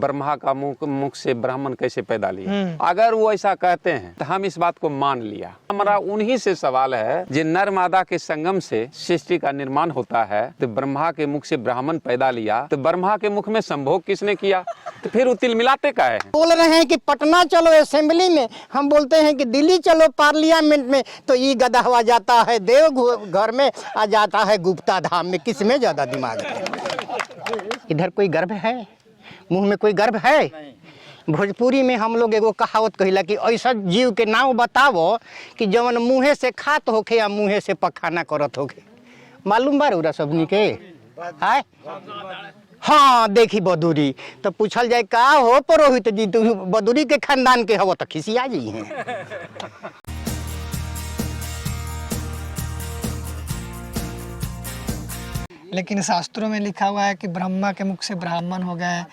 ब्रह्मा का मुख से ब्राह्मण कैसे पैदा लिया। अगर वो ऐसा कहते हैं तो हम इस बात को मान लिया। हमारा उन्हीं से सवाल है जो नर मादा के संगम से सृष्टि का निर्माण होता है, तो ब्रह्मा के मुख से ब्राह्मण पैदा लिया, तो ब्रह्मा के मुख में संभोग किसने किया? तो फिर वो तिल मिलाते का है। बोल रहे हैं कि पटना चलो असेंबली में, हम बोलते हैं कि दिल्ली चलो पार्लियामेंट में, तो ये गधा हुआ जाता है देव घर में, आ जाता है गुप्ता धाम में। किस में ज्यादा दिमाग है? इधर कोई गर्भ है? मुंह में कोई गर्भ है? भोजपुरी में हम लोग एगो कहावत कहिला कि ऐसा जीव के नाम बतावो कि जवन मुँहे से खात होखे या मुँहे से पखाना करत होखे। मालूम बा रउरा सबनी के? हाय हाँ, देखी बदूरी तो पूछल जाए का हो पुरोहित जी, तू बदूरी के खानदान के हो तो खिसिया जी हैं। लेकिन शास्त्रों में लिखा हुआ है कि ब्रह्मा के मुख से ब्राह्मण हो गए,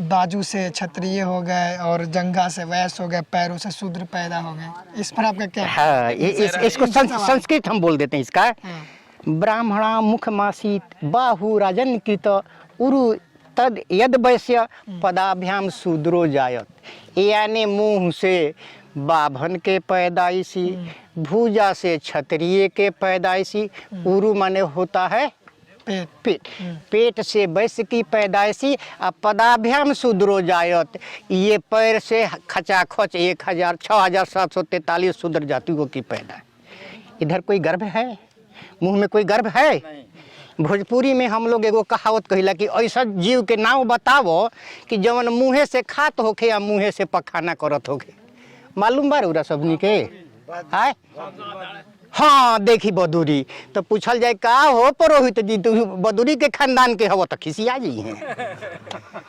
बाजू से क्षत्रिय हो गए और जंघा से वैश्य हो गए, पैरों से शूद्र पैदा हो गए। इस पर आपका क्या? हाँ, इसको संस्कृत हम बोल देते हैं इसका। ब्राह्मणा मुखमासीत बाहु राजन कृत उरु तद यद वैश्य पदाभ्याम शूद्रो जायत। यानी मुंह से बाभन के पैदाइशी, भुजा से क्षत्रिय के पैदाइशी, उरु माने होता है पेट, पेट से वैश्य की पैदाइशी, और पदाभ्याम शूद्रो जायत, ये पैर से खचाखच 6743 शूद्र जातियों की पैदा। इधर कोई गर्भ है? मुंह में कोई गर्भ है? भोजपुरी में हम लोग एगो कहावत कहिला कि ऐसा जीव के नाम बतावो कि जवन मुँहे से खात होखे या मुँहे से पखाना करत होखे। मालूम बा रउरा सबनी के? हाय हाँ, देखी बदूरी तो पूछल जाए का हो पुरोहित जी, तू बदूरी के खानदान के हो तो खिसिया जी हैं।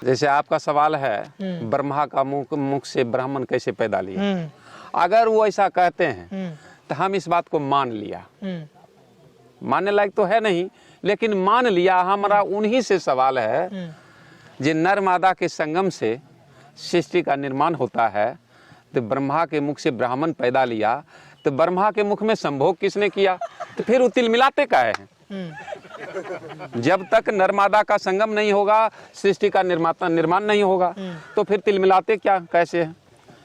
जैसे आपका सवाल है ब्रह्मा का मुख से ब्राह्मण कैसे पैदा लिया। अगर वो ऐसा कहते हैं तो हम इस बात को मान लिया। मानने लायक तो है नहीं, लेकिन मान लिया। हमारा उन्हीं से सवाल है जो नर मादा के संगम से सृष्टि का निर्माण होता है, तो ब्रह्मा के मुख से ब्राह्मण पैदा लिया, तो ब्रह्मा के मुख में संभोग किसने किया? तो फिर वो तिल मिलाते का है। जब तक नर्मदा का संगम नहीं होगा, सृष्टि का निर्माण नहीं होगा, तो फिर तिल मिलाते क्या कैसे है?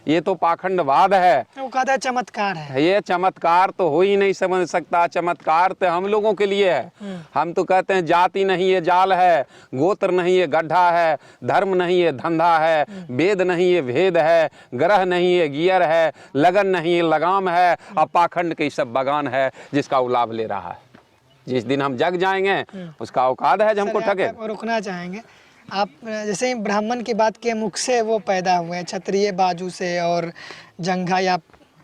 ये तो पाखंडवाद है। वो कहता है चमत्कार है। ये चमत्कार तो हो ही नहीं समझ सकता। चमत्कार तो हम लोगों के लिए है। हम तो कहते हैं जाति नहीं है जाल है, गोत्र नहीं है गड्ढा है, धर्म नहीं है धंधा है, वेद नहीं है भेद है, ग्रह नहीं है गियर है, लगन नहीं है लगाम है, और पाखंड के सब बगान है जिसका वो लाभ ले रहा है। जिस दिन हम जग जाएंगे उसका औकात है जो हमको ठगे। रुकना चाहेंगे आप, जैसे ही ब्राह्मण की बात किए, मुख से वो पैदा हुए, क्षत्रिय बाजू से और जंघा या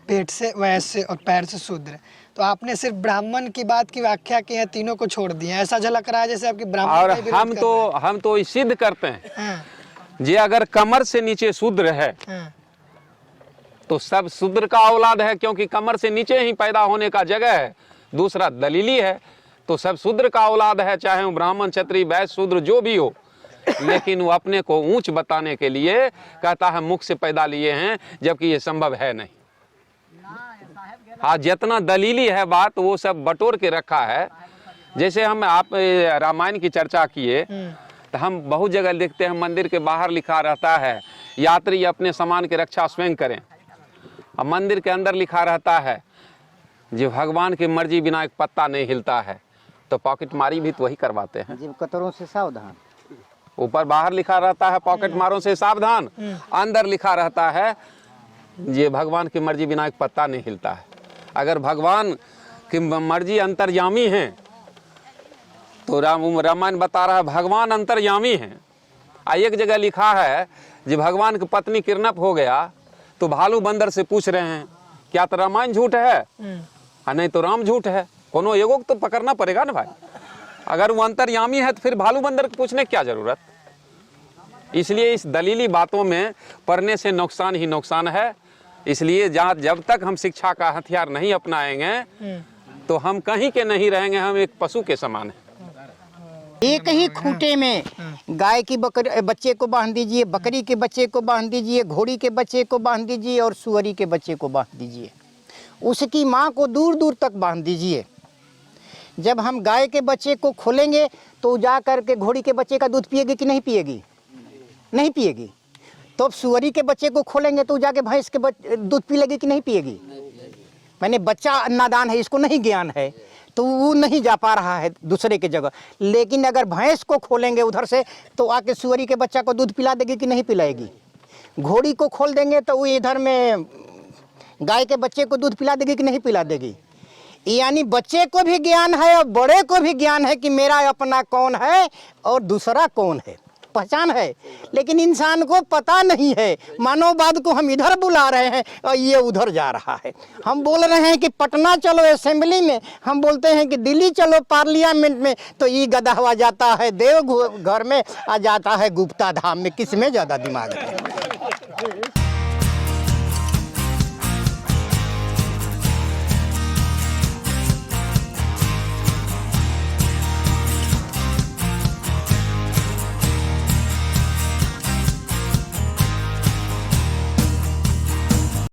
पेट से वैश्य और पैर से शूद्र, तो आपने सिर्फ ब्राह्मण की बात की व्याख्या की है, तीनों को छोड़ दिया। ऐसा झलक रहा है जैसे आपकी ब्राह्मण। और हम तो सिद्ध करते हैं जे अगर कमर से नीचे शूद्र है तो सब शूद्र का औलाद है, क्योंकि कमर से नीचे ही पैदा होने का जगह है। दूसरा दलीली है, तो सब शूद्र का औलाद है, चाहे वो ब्राह्मण क्षत्रिय वैश्य शूद्र जो भी हो। लेकिन वो अपने को ऊंच बताने के लिए कहता है मुख से पैदा लिए हैं, जबकि ये संभव है नहीं। हाँ, जितना दलीली है बात वो सब बटोर के रखा है। जैसे हम आप रामायण की चर्चा किए तो हम बहुत जगह देखते हैं मंदिर के बाहर लिखा रहता है यात्री अपने सामान की रक्षा स्वयं करें, और मंदिर के अंदर लिखा रहता है जो भगवान की मर्जी बिना एक पत्ता नहीं हिलता है। तो पॉकेट मारी भी तो वही करवाते हैं। जीव कतरों से सावधान। ऊपर बाहर लिखा रहता है पॉकेट मारों से सावधान, अंदर लिखा रहता है ये भगवान की मर्जी बिना एक पत्ता नहीं हिलता है। अगर भगवान की मर्जी अंतर्यामी है तो रामायण बता रहा है भगवान अंतर्यामी है। एक जगह लिखा है जो भगवान की पत्नी किडनैप हो गया तो भालू बंदर से पूछ रहे हैं क्या तो रामायण झूठ है और नहीं तो राम झूठ है, कोनो एगो तो पकड़ना पड़ेगा ना भाई। अगर वो अंतर्यामी है तो फिर भालू बंदर को पूछने की क्या जरूरत। इसलिए इस दलीली बातों में पढ़ने से नुकसान ही नुकसान है। इसलिए जब तक हम शिक्षा का हथियार नहीं अपनाएंगे तो हम कहीं के नहीं रहेंगे, हम एक पशु के समान हैं। एक ही खूंटे में गाय की बच्चे को बांध दीजिए, बकरी के बच्चे को बांध दीजिए, घोड़ी के बच्चे को बांध दीजिए और सुअरी के बच्चे को बांध दीजिए। उसकी माँ को दूर दूर तक बांध दीजिए। जब हम गाय के बच्चे को खोलेंगे तो जा कर के घोड़ी के बच्चे का दूध पिएगी कि नहीं पिएगी? नहीं पिएगी। तो अब सुअरी के बच्चे को खोलेंगे तो जाके भैंस के दूध पी लेगी कि नहीं पिएगी? मैंने बच्चा नादान है, इसको नहीं ज्ञान है, तो वो नहीं जा पा रहा है दूसरे की जगह। लेकिन अगर भैंस को खोलेंगे उधर से तो आके सुअरी के बच्चा को दूध पिला देगी कि नहीं पिलाएगी? घोड़ी को खोल देंगे तो वो इधर में गाय के बच्चे को दूध पिला देगी कि नहीं पिला देगी? यानी बच्चे को भी ज्ञान है और बड़े को भी ज्ञान है कि मेरा अपना कौन है और दूसरा कौन है, पहचान है। लेकिन इंसान को पता नहीं है। मानववाद को हम इधर बुला रहे हैं और ये उधर जा रहा है। हम बोल रहे हैं कि पटना चलो असेंबली में, हम बोलते हैं कि दिल्ली चलो पार्लियामेंट में, तो ये गधा हुआ जाता है देव घर में, आ जाता है गुप्ता धाम में। किस में ज़्यादा दिमाग है?